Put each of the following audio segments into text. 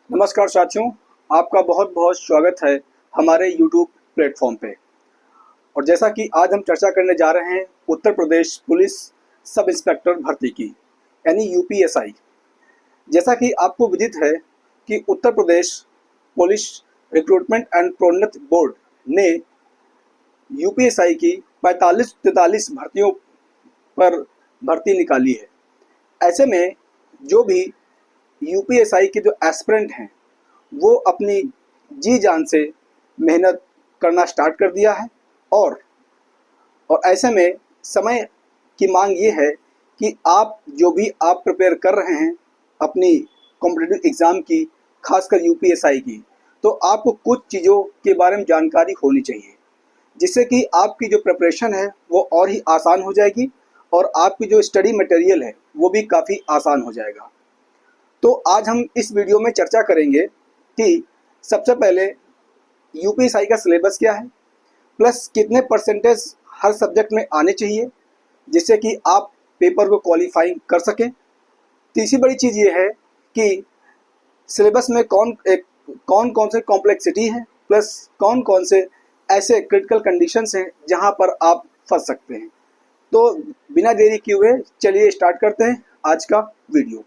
नमस्कार साथियों, आपका बहुत बहुत स्वागत है हमारे YouTube प्लेटफॉर्म पे। और जैसा कि आज हम चर्चा करने जा रहे हैं Uttar Pradesh police sub inspector भर्ती की, यानी यूपीएसआई। जैसा कि आपको विदित है कि Uttar Pradesh police recruitment and प्रोन्नति बोर्ड ने यूपीएसआई की 45-43 भर्तियों पर भर्ती निकाली है। ऐसे में जो भी यूपीएसआई के जो एस्पिरेंट हैं वो अपनी जी जान से मेहनत करना स्टार्ट कर दिया है। और ऐसे में समय की मांग ये है कि आप जो भी आप प्रिपेयर कर रहे हैं अपनी कॉम्पिटिटिव एग्ज़ाम की, खासकर यूपीएसआई की, तो आपको कुछ चीज़ों के बारे में जानकारी होनी चाहिए, जिससे कि आपकी जो प्रिपरेशन है वो और ही आसान हो जाएगी और आपकी जो स्टडी मटेरियल है वो भी काफ़ी आसान हो जाएगा। तो आज हम इस वीडियो में चर्चा करेंगे कि सबसे पहले यूपीएसआई का सिलेबस क्या है, प्लस कितने परसेंटेज हर सब्जेक्ट में आने चाहिए जिससे कि आप पेपर को क्वालिफाई कर सकें। तीसरी बड़ी चीज़ ये है कि सिलेबस में कौन कौन से कॉम्प्लेक्सिटी है, प्लस कौन कौन से ऐसे क्रिटिकल कंडीशंस हैं जहां पर आप फंस सकते हैं। तो बिना देरी किए हुए चलिए स्टार्ट करते हैं आज का वीडियो।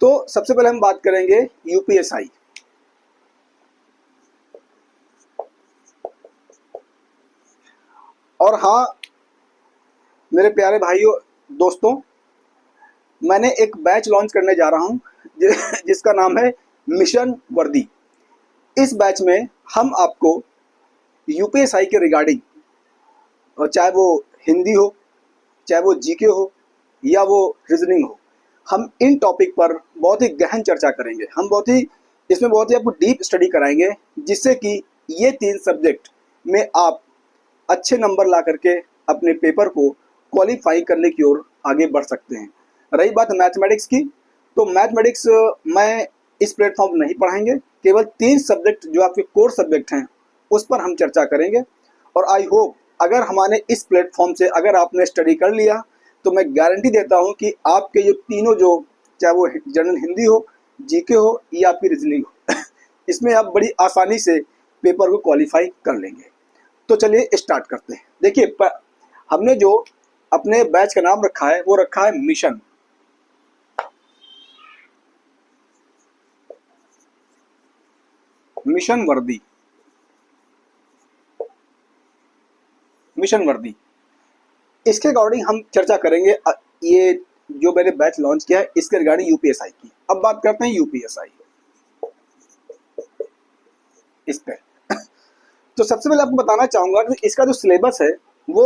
तो सबसे पहले हम बात करेंगे यूपीएसआई। और हाँ मेरे प्यारे भाइयों दोस्तों, मैंने एक बैच लॉन्च करने जा रहा हूँ जिसका नाम है मिशन वर्दी। इस बैच में हम आपको यूपीएसआई के रिगार्डिंग, और चाहे वो हिंदी हो, चाहे वो जीके हो या वो रीजनिंग हो, हम इन टॉपिक पर बहुत ही गहन चर्चा करेंगे। हम इसमें बहुत ही आपको डीप स्टडी कराएंगे, जिससे कि ये 3 सब्जेक्ट में आप अच्छे नंबर ला करके अपने पेपर को क्वालिफाई करने की ओर आगे बढ़ सकते हैं। रही बात मैथमेटिक्स की, तो मैथमेटिक्स मैं इस प्लेटफॉर्म नहीं पढ़ाएंगे, केवल 3 सब्जेक्ट जो आपके कोर सब्जेक्ट हैं उस पर हम चर्चा करेंगे। और आई होप अगर हमारे इस प्लेटफॉर्म से अगर आपने स्टडी कर लिया तो मैं गारंटी देता हूं कि आपके जो तीनों, जो चाहे वो जनरल हिंदी हो, जीके हो या आपकी रीजनिंग हो इसमें आप बड़ी आसानी से पेपर को क्वालिफाई कर लेंगे। तो चलिए स्टार्ट करते हैं। देखिए, हमने जो अपने बैच का नाम रखा है वो रखा है मिशन। मिशन वर्दी। मिशन वर्दी इसके अकॉर्डिंग हम चर्चा करेंगे। ये जो मैंने बैच लॉन्च किया है इसके रिगार्डिंग यूपीएसआई की। अब बात करते हैं यूपीएसआई इस पे। तो सबसे पहले आपको बताना चाहूंगा कि इसका जो सिलेबस है वो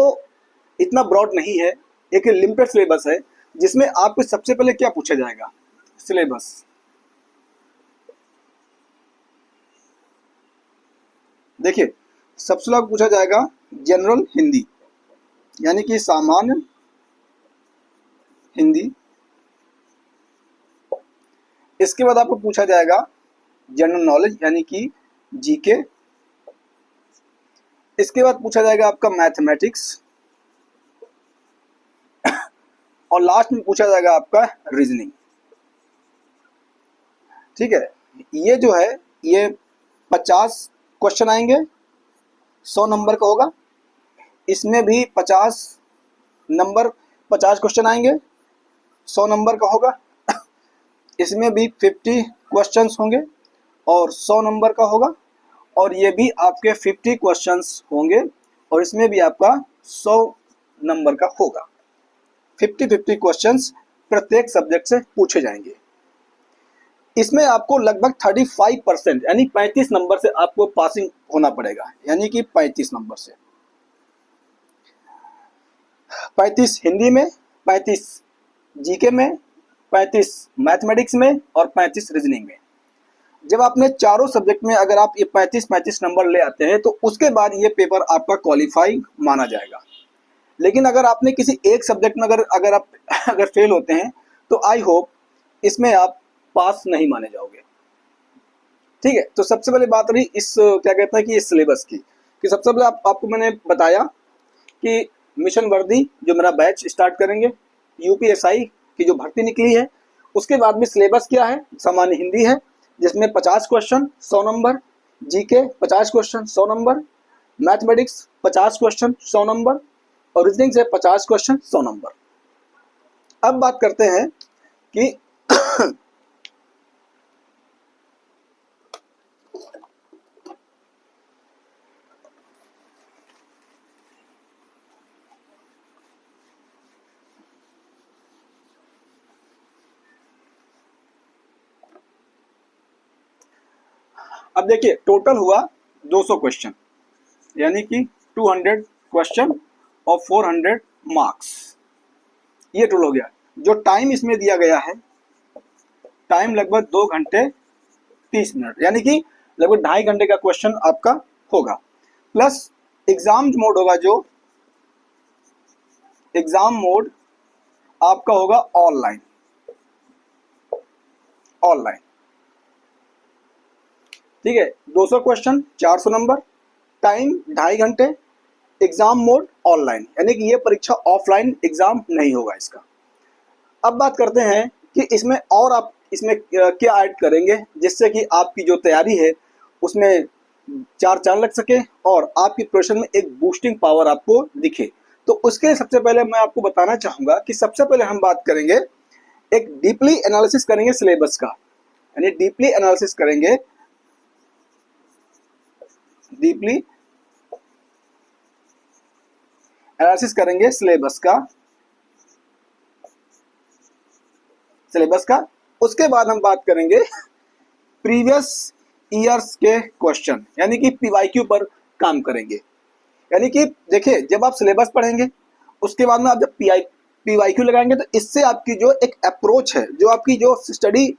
इतना ब्रॉड नहीं है, एक लिमिटेड सिलेबस है, जिसमें आपको सबसे पहले क्या पूछा जाएगा। सिलेबस देखिए, सबसे पहले पूछा जाएगा जनरल हिंदी, यानी कि सामान्य हिंदी। इसके बाद आपको पूछा जाएगा जनरल नॉलेज, यानी कि जीके। इसके बाद पूछा जाएगा आपका मैथमेटिक्स, और लास्ट में पूछा जाएगा आपका रीजनिंग। ठीक है, ये जो है ये 50 क्वेश्चन आएंगे, 100 नंबर का होगा। इसमें भी 50 नंबर 50 क्वेश्चन आएंगे, 100 नंबर का होगा। इसमें भी 50 क्वेश्चंस होंगे और 100 नंबर का होगा। और ये भी आपके 50 क्वेश्चंस होंगे और इसमें भी आपका 100 नंबर का होगा। 50-50 क्वेश्चंस प्रत्येक सब्जेक्ट से पूछे जाएंगे। इसमें आपको लगभग 35% यानी 35 नंबर से आपको पासिंग होना पड़ेगा, यानी कि 35 नंबर से। 35 हिंदी में, 35 जीके में, 35 मैथमेटिक्स में और 35 रीजनिंग में। जब आपने चारों सब्जेक्ट में अगर आप ये 35-35 नंबर ले आते हैं तो उसके बाद ये पेपर आपका क्वालिफाई माना जाएगा। लेकिन अगर आपने किसी एक सब्जेक्ट में अगर आप फेल होते हैं तो आई होप इसमें आप पास नहीं माने जाओगे। ठीक है, तो सबसे पहले बात रही इस क्या कहते हैं कि इस सिलेबस की, कि सबसे पहले आपको मैंने बताया कि मिशन वर्दी जो मेरा बैच स्टार्ट करेंगे, यूपीएसआई की जो भर्ती निकली है, उसके बाद में सिलेबस क्या है, सामान्य हिंदी है, जिसमें 50 question 100 number, GK 50 question 100 number, mathematics 50 question 100 number और रीजनिंग से 50 क्वेश्चन 100 नंबर। अब बात करते हैं कि अब देखिए टोटल हुआ 200 क्वेश्चन, यानी कि 200 क्वेश्चन और 400 मार्क्स, ये टोटल हो गया। जो टाइम इसमें दिया गया है, टाइम लगभग 2 घंटे 30 मिनट, यानी कि लगभग 2.5 घंटे का क्वेश्चन आपका होगा। प्लस एग्जाम मोड होगा, जो एग्जाम मोड आपका होगा ऑनलाइन। ऑनलाइन ठीक है, 200 क्वेश्चन 400 नंबर, टाइम 2.5 घंटे, एग्जाम मोड ऑनलाइन, यानी कि ये परीक्षा ऑफलाइन एग्जाम नहीं होगा इसका। अब बात करते हैं कि इसमें और आप इसमें क्या ऐड करेंगे जिससे कि आपकी जो तैयारी है उसमें चार चांद लग सके और आपकी प्रिपरेशन में एक बूस्टिंग पावर आपको दिखे। तो उसके सबसे पहले मैं आपको बताना चाहूँगा कि सबसे पहले हम बात करेंगे, एक डीपली एनालिसिस करेंगे सिलेबस का, यानी डीपली एनालिसिस करेंगे, डीपली एनालिसिस करेंगे सिलेबस का। उसके बाद हम बात करेंगे प्रीवियस ईयर्स के क्वेश्चन, यानी कि पीवाईक्यू पर काम करेंगे। यानी कि देखिए, जब आप सिलेबस पढ़ेंगे उसके बाद में आप जब पीवाईक्यू लगाएंगे तो इससे आपकी जो एक अप्रोच है, जो आपकी जो स्टडी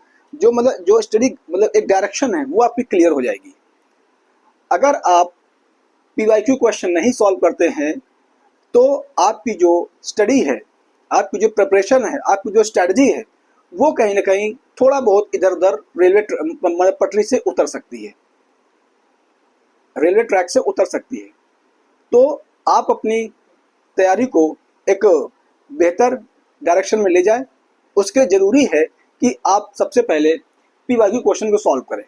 मतलब एक डायरेक्शन है, वो आपकी क्लियर हो जाएगी। अगर आप पीवाईक्यू क्वेश्चन नहीं सॉल्व करते हैं तो आपकी जो स्टडी है, आपकी जो प्रिपरेशन है, आपकी जो स्ट्रेटजी है, वो कहीं ना कहीं थोड़ा बहुत इधर उधर रेलवे पटरी से उतर सकती है, रेलवे ट्रैक से उतर सकती है। तो आप अपनी तैयारी को एक बेहतर डायरेक्शन में ले जाएं। उसके ज़रूरी है कि आप सबसे पहले पीवाईक्यू क्वेश्चन को सॉल्व करें।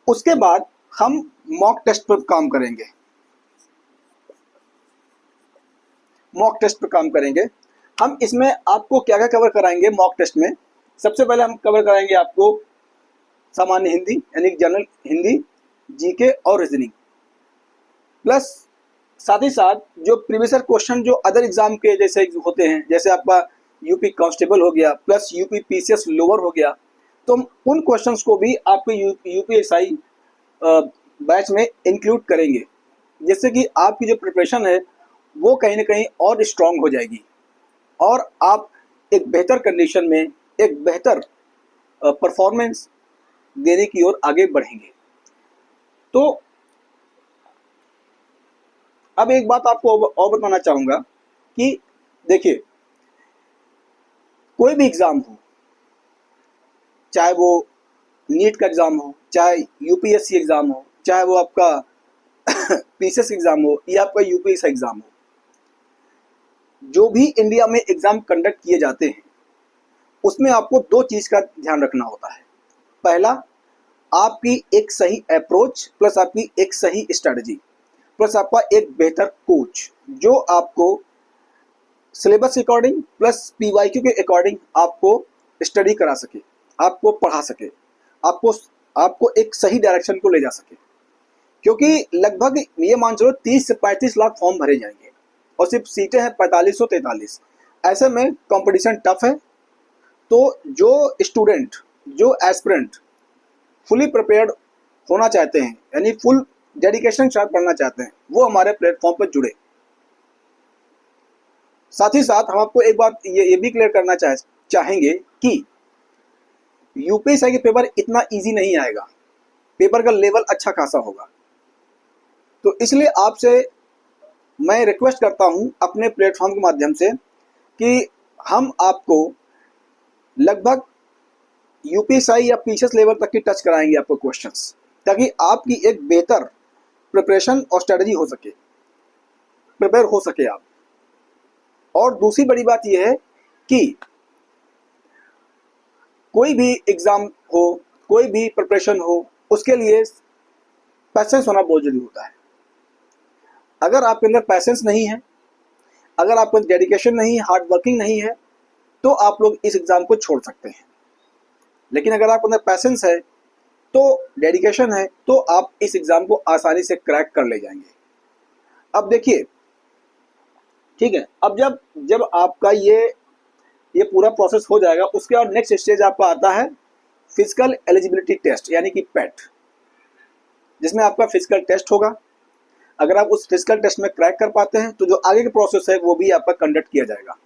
उसके बाद हम मॉक टेस्ट पर काम करेंगे, मॉक टेस्ट पर काम करेंगे। हम इसमें आपको क्या क्या कवर कराएंगे मॉक टेस्ट में? सबसे पहले हम कवर कराएंगे आपको सामान्य हिंदी, यानी जनरल हिंदी, जीके और रीजनिंग, प्लस साथ ही साथ जो प्रीवियस क्वेश्चन जो अदर एग्जाम के जैसे होते हैं, जैसे आपका यूपी कांस्टेबल हो गया, प्लस यूपी पीसीएस लोअर हो गया, तो हम उन क्वेश्चंस को भी आपके यूपीएसआई बैच में इंक्लूड करेंगे, जिससे कि आपकी जो प्रिपरेशन है वो कहीं ना कहीं और स्ट्रांग हो जाएगी और आप एक बेहतर कंडीशन में एक बेहतर परफॉर्मेंस देने की ओर आगे बढ़ेंगे। तो अब एक बात आपको और बताना चाहूँगा कि देखिए, कोई भी एग्ज़ाम हो, चाहे वो नीट का एग्ज़ाम हो, चाहे यूपीएससी एग्ज़ाम हो, चाहे वो आपका पीसीएस एग्ज़ाम हो या आपका यूपीएससी एग्ज़ाम हो, जो भी इंडिया में एग्ज़ाम कंडक्ट किए जाते हैं उसमें आपको दो चीज़ का ध्यान रखना होता है। पहला, आपकी एक सही अप्रोच प्लस आपकी एक सही स्ट्रैटेजी प्लस आपका एक बेहतर कोच, जो आपको सिलेबस के अकॉर्डिंग प्लस पीवाईक्यू के अकॉर्डिंग आपको स्टडी करा सके, आपको पढ़ा सके, आपको आपको एक सही डायरेक्शन को ले जा सके। क्योंकि लगभग ये मान चलो 30 से 35 लाख फॉर्म भरे जाएंगे और सिर्फ सीटें हैं 4543। ऐसे में कंपटीशन टफ है। तो जो स्टूडेंट, जो एस्पिरेंट फुली प्रिपेयर्ड होना चाहते हैं, यानी फुल डेडिकेशन के साथ पढ़ना चाहते हैं, वो हमारे प्लेटफॉर्म पर जुड़े। साथ ही साथ हम आपको एक बात ये भी क्लियर करना चाहेंगे कि यूपीएससी के पेपर इतना इजी नहीं आएगा, पेपर का लेवल अच्छा खासा होगा। तो इसलिए आपसे मैं रिक्वेस्ट करता हूं अपने प्लेटफॉर्म के माध्यम से कि हम आपको लगभग यूपीएससी या पीसीएस लेवल तक की टच कराएंगे आपको क्वेश्चंस, ताकि आपकी एक बेहतर प्रिपरेशन और स्ट्रेटजी हो सके, प्रिपेयर हो सके आप। और दूसरी बड़ी बात यह है कि कोई भी एग्ज़ाम हो, कोई भी प्रिपरेशन हो, उसके लिए पैसेंस होना बहुत जरूरी होता है। अगर आपके अंदर पैसेंस नहीं है, अगर आपके अंदर डेडिकेशन नहीं है, हार्ड वर्किंग नहीं है, तो आप लोग इस एग्ज़ाम को छोड़ सकते हैं। लेकिन अगर आपके अंदर पैसेंस है, तो डेडिकेशन है, तो आप इस एग्ज़ाम को आसानी से क्रैक कर ले जाएंगे। अब देखिए, ठीक है, अब जब जब आपका ये पूरा प्रोसेस हो जाएगा, उसके बाद नेक्स्ट स्टेज आपका आता है फिजिकल एलिजिबिलिटी टेस्ट, यानी कि पेट, जिसमें आपका फिजिकल टेस्ट होगा। अगर आप उस फिजिकल टेस्ट में क्रैक कर पाते हैं तो जो आगे का प्रोसेस है वो भी आपका कंडक्ट किया जाएगा।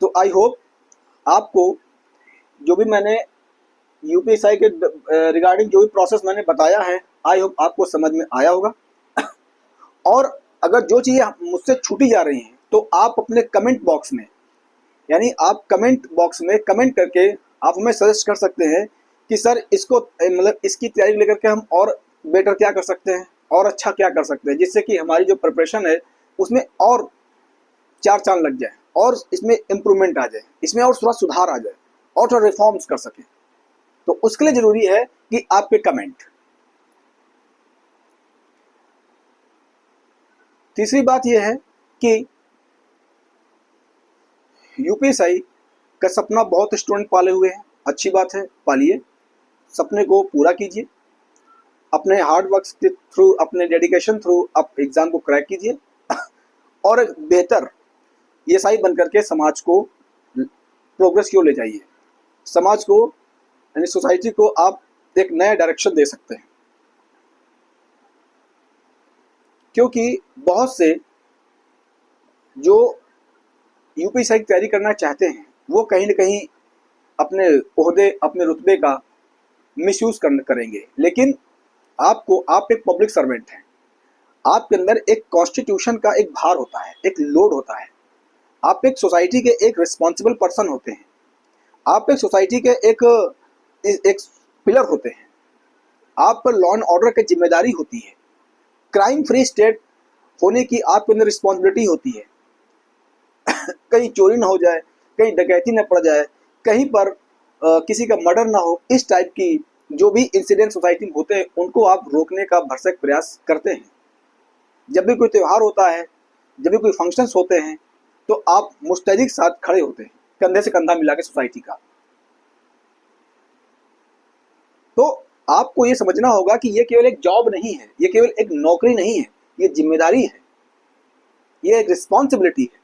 तो आई होप आपको जो भी मैंने यूपीएसआई के रिगार्डिंग जो भी प्रोसेस मैंने बताया है, आई होप आपको समझ में आया होगा। और अगर जो चीज़ें मुझसे छूटी जा रही हैं तो आप अपने कमेंट बॉक्स में, यानी आप कमेंट बॉक्स में कमेंट करके आप हमें सजेस्ट कर सकते हैं कि सर इसको मतलब इसकी तैयारी लेकर के हम और बेटर क्या कर सकते हैं और अच्छा क्या कर सकते हैं, जिससे कि हमारी जो प्रिपरेशन है उसमें और चार चांद लग जाए और इसमें इम्प्रूवमेंट आ जाए, इसमें और थोड़ा सुधार आ जाए और थोड़ा रिफॉर्म्स कर सकें। तो उसके लिए ज़रूरी है कि आपके कमेंट। तीसरी बात यह है कि यूपीएसआई का सपना बहुत स्टूडेंट पाले हुए हैं, अच्छी बात है, पालिए, सपने को पूरा कीजिए, अपने हार्ड वर्क के थ्रू, अपने डेडिकेशन थ्रू आप एग्ज़ाम को क्रैक कीजिए और एक बेहतर ईएसआई बन करके समाज को प्रोग्रेस की ओर ले जाइए। समाज को यानी सोसाइटी को आप एक नया डायरेक्शन दे सकते हैं, क्योंकि बहुत से जो यूपीएसआई की तैयारी करना चाहते हैं वो कहीं ना कहीं अपने ओहदे, अपने रुतबे का मिसयूज़ करेंगे। लेकिन आप एक पब्लिक सर्वेंट हैं, आपके अंदर एक कॉन्स्टिट्यूशन का एक भार होता है, एक लोड होता है, आप एक सोसाइटी के एक रिस्पॉन्सिबल पर्सन होते हैं, आप एक सोसाइटी के एक पिलर होते हैं, आप पर लॉ एंड ऑर्डर की जिम्मेदारी होती है, क्राइम फ्री स्टेट होने की आपके अंदर रिस्पॉन्सिबिलिटी होती है। कहीं चोरी ना हो जाए, कहीं डकैती ना पड़ जाए, कहीं पर किसी का मर्डर ना हो, इस टाइप की जो भी इंसिडेंट सोसाइटी में होते हैं उनको आप रोकने का भरसक प्रयास करते हैं। जब भी कोई त्यौहार होता है, जब भी कोई फंक्शंस होते हैं, तो आप मुस्तैदी साथ खड़े होते हैं, कंधे से कंधा मिला के सोसाइटी का। तो आपको ये समझना होगा कि ये केवल एक जॉब नहीं है, ये केवल एक नौकरी नहीं है, ये जिम्मेदारी है, ये एक रिस्पॉन्सिबिलिटी है।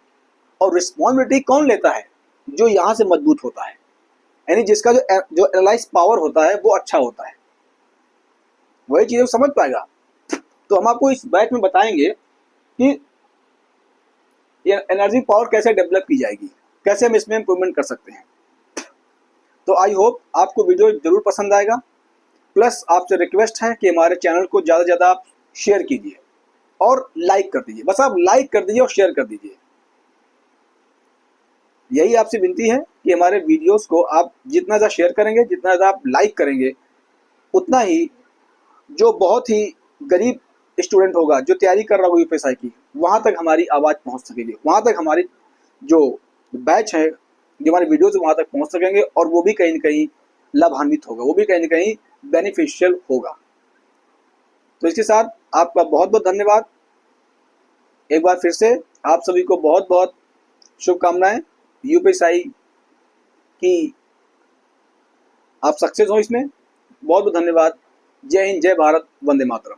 और रिस्पॉन्सिबिलिटी कौन लेता है? जो यहाँ से मजबूत होता है, यानी जिसका जो एनालाइज पावर होता है वो अच्छा होता है, वही चीज़ें समझ पाएगा। तो हम आपको इस बैच में बताएंगे कि ये एनर्जी पावर कैसे डेवलप की जाएगी, कैसे हम इसमें इम्प्रूवमेंट कर सकते हैं। तो आई होप आपको वीडियो ज़रूर पसंद आएगा। प्लस आपसे रिक्वेस्ट है कि हमारे चैनल को ज़्यादा से ज़्यादा आप शेयर कीजिए और लाइक कर दीजिए, बस आप लाइक कर दीजिए और शेयर कर दीजिए। यही आपसे विनती है कि हमारे वीडियोस को आप जितना ज़्यादा शेयर करेंगे, जितना ज़्यादा आप लाइक करेंगे, उतना ही जो बहुत ही गरीब स्टूडेंट होगा जो तैयारी कर रहा होगा यूपीएसआई की, वहाँ तक हमारी आवाज़ पहुँच सकेगी, वहाँ तक हमारी जो बैच है, जो हमारे वीडियोस वहाँ तक पहुँच सकेंगे और वो भी कहीं ना कहीं लाभान्वित होगा, वो भी कहीं ना कहीं बेनिफिशियल होगा। तो इसके साथ आपका बहुत बहुत धन्यवाद। एक बार फिर से आप सभी को बहुत बहुत शुभकामनाएं। यूपीएसआई की आप सक्सेस हो इसमें। बहुत बहुत धन्यवाद। जय हिंद, जय भारत, वंदे मातरम।